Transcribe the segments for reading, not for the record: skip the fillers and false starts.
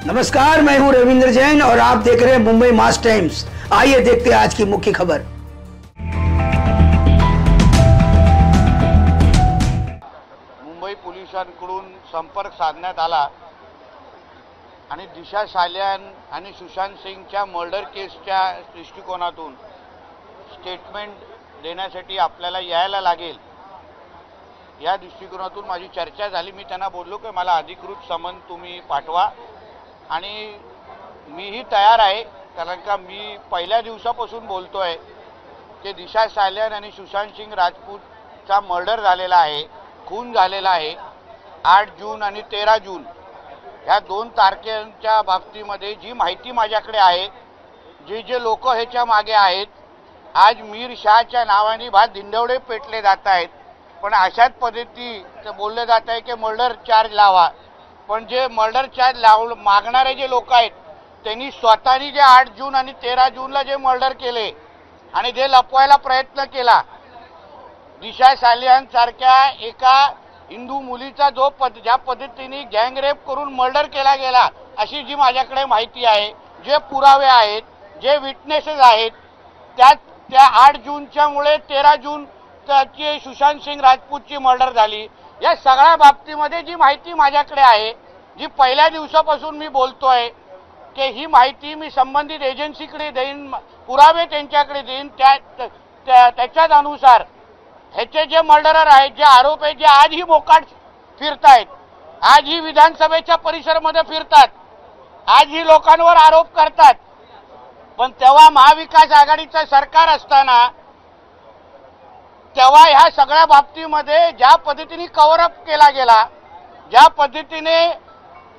नमस्कार, मैं हूं रविंद्र जैन और आप देख रहे हैं मुंबई मास टाइम्स। आइए देखते हैं आज की मुख्य खबर। मुंबई पोलिसांकडून संपर्क साधण्यात आला आणि दिशा साल्यान आणि सुशांत सिंगच्या मर्डर केसच्या दृष्टिकोनातून स्टेटमेंट देण्यासाठी आपल्याला यायला लागेल या दृष्टिकोनातून माझी चर्चा झाली। मी त्यांना बोललो की मला अधिकृत समन तुम्ही पाठवा आणि मीही तयार आहे, कारण का मी पहिल्या दिवसापासून बोलतोय की दिशा साल्यान आणि सुशांत सिंग राजपूतचा मर्डर झालेला आहे, खून झालेला आहे। 8 जून आणि 13 जून या 2 तारखेच्या बाबतीमध्ये जी माहिती माझ्याकडे आहे, जे लोक ह्याच्या मागे आहेत, आज मीर शाहच्या नावाने भात दिंडवडे पेटले जात आहेत, पण अशाच पद्धती बोलले जात आहे की मर्डर चार्ज लावा। पण जे मर्डर चार्ज मागणारे जे लोक आहेत त्यांनी स्वतःनी जे 8 जून आणि 13 जूनला जे मर्डर केले आणि जे लपवायला प्रयत्न केला, दिशा सालियान सारख्या एका हिंदू मुलीचा ज्या पद्धतीने गँग रेप करून मर्डर केला गेला, अशी जी माझ्याकडे माहिती आहे, जे पुरावे आहेत, जे विटनेसेस आहेत, त्या 8 जूनच्या मुळे 13 जून ची सुशांत सिंग राजपूतची मर्डर झाली। या सगळ्या बाबतीमध्ये जी माहिती माझ्याकडे आहे, जी पहिल्या दिवसापासून मी बोलतोय की ही माहिती मी संबंधित एजन्सीकडे देईन, पुरावे त्यांच्याकडे देईन, त्याच्याच अनुसार ह्याचे जे मर्डरर आहेत, जे आरोप आहेत, जे आजही मोकाट फिरतायत, आजही विधानसभेच्या परिसरामध्ये फिरतात, आजही लोकांवर आरोप करतात, पण तेव्हा महाविकास आघाडीचं सरकार असताना तेव्हा ह्या सगळ्या बाबतीमध्ये ज्या पद्धतीने कव्हर अप केला गेला, ज्या पद्धतीने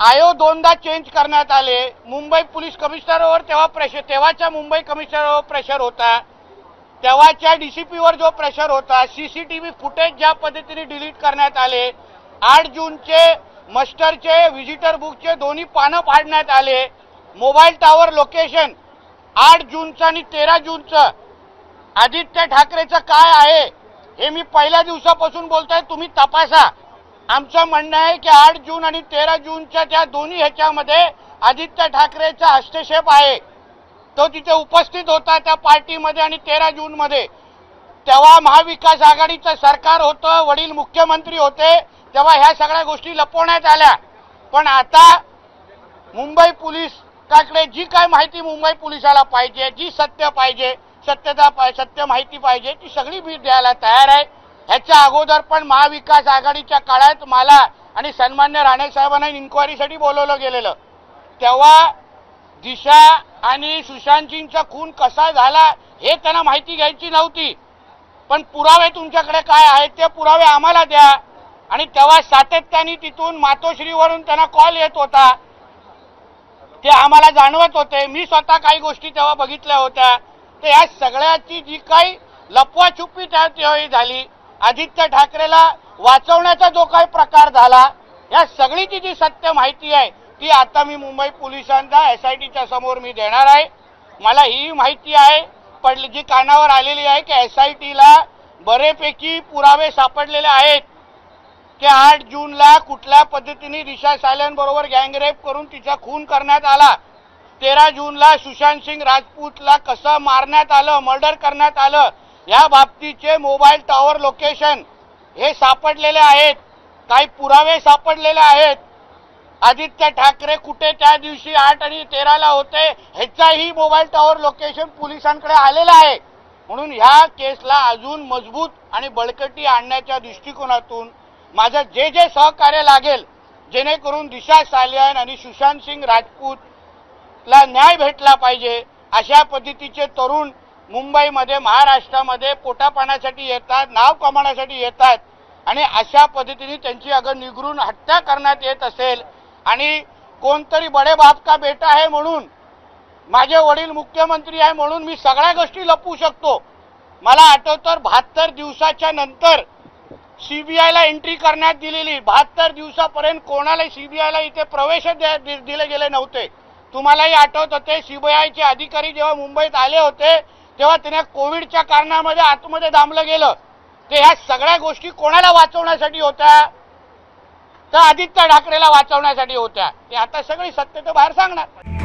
आयोग 2दा चेंज करण्यात आले, मुंबई पोलीस कमिशनरवर तेव्हाच्या मुंबई कमिशनरवर प्रेशर होता, तेव्हाच्या डीसीपीवर जो प्रेशर होता, सीसीटीव्ही फुटेज ज्या पद्धतीने डिलीट करण्यात आले, 8 जूनचे मस्टरचे व्हिजिटर बुकचे दोन्ही पानं फाडण्यात आले, मोबाईल टॉवर लोकेशन 8 जूनचं आणि 13 जूनचं आदित्य ठाकरेचं काय आहे हे मी पहिल्या दिवसापासून बोलतोय, तुम्ही तपासा। आमचं म्हणणं आहे की 8 जून आणि 13 जूनच्या त्या दोन्ही ह्याच्यामध्ये आदित्य ठाकरेचा हस्तक्षेप आहे, तो तिथे उपस्थित होता त्या पार्टीमध्ये आणि 13 जूनमध्ये तेव्हा महाविकास आघाडीचं सरकार होतं, वडील मुख्यमंत्री होते, तेव्हा ह्या सगळ्या गोष्टी लपवण्यात आल्या। पण आता मुंबई पोलिसांकडे जी काय माहिती मुंबई पोलिसाला पाहिजे, जी सत्य पाहिजे, सत्य माहिती पाहिजे, ती सगळी मी द्यायला तयार आहे। ह्याच्या अगोदर पण महाविकास आघाडीच्या काळात मला आणि सन्मान्य राणे साहेबांना इन्क्वायरीसाठी बोलवलं गेलेलं, तेव्हा दिशा आणि सुशांत सिंगचा खून कसा झाला हे त्यांना माहिती घ्यायची नव्हती, पण पुरावे तुमच्याकडे काय आहेत ते पुरावे आम्हाला द्या। आणि तेव्हा सातत्याने तिथून मातोश्रीवरून त्यांना कॉल येत होता, ते आम्हाला जाणवत होते, मी स्वतः काही गोष्टी तेव्हा बघितल्या होत्या। तर या सगळ्याची जी काही लपवाछुपी त्यावेळी झाली, आदित्य ठाकरेला वाचवण्याचा जो काही प्रकार झाला, या सगळीची जी सत्य माहिती आहे ती आता मी मुंबई पोलिसांच्या SITच्या समोर मी देणार आहे। मला ही माहिती आहे पडली, जी कानावर आलेली आहे की SITला बरेपैकी पुरावे सापडलेले आहेत की 8 जूनला कुठल्या पद्धतीने दिशा साल्यान बरोबर गँग रेप करून तिचा खून करण्यात आला, 13 जूनला सुशांत सिंग राजपूतला कसं मारण्यात आलं, मर्डर करण्यात आलं, या बाबतीचे मोबाईल टॉवर लोकेशन हे सापडलेले आहेत, काही पुरावे सापडलेले आहेत। आदित्य ठाकरे कुठे त्या दिवशी 8 आणि 13ला होते ह्याचाही मोबाईल टॉवर लोकेशन पोलिसांकडे आलेलं आहे। म्हणून ह्या केसला अजून मजबूत आणि बळकटी आणण्याच्या दृष्टिकोनातून माझं जे सहकार्य लागेल, जेणेकरून दिशा सालियान आणि सुशांत सिंग राजपूतला न्याय भेटला पाहिजे, अशा पद्धतीचे तरुण मुंबईमध्ये महाराष्ट्रामध्ये पोटापाण्यासाठी येतात, नाव कमावण्यासाठी येतात आणि अशा पद्धतीने त्यांची अगर निगरून हत्या करण्यात येत असेल आणि कोणतरी बडे बाप का बेटा आहे म्हणून, माझे वडील मुख्यमंत्री आहे म्हणून मी सगळ्या गोष्टी लपवू शकतो। मला आठवतं 72 दिवसाच्या नंतर CBIला एंट्री करण्यात दिलेली, 72 दिवसापर्यंत कोणाला CBIला इथे प्रवेश दिले गेले नव्हते। तुम्हालाही आठवत होते CBIचे अधिकारी जेव्हा मुंबईत आले होते तेव्हा त्यांना कोविडच्या कारणामध्ये आतमध्ये दामलं गेलं, ते ह्या सगळ्या गोष्टी कोणाला वाचवण्यासाठी होत्या? तर आदित्य ठाकरेला वाचवण्यासाठी होत्या. ते आता सगळी सत्य तर बाहेर सांगणार.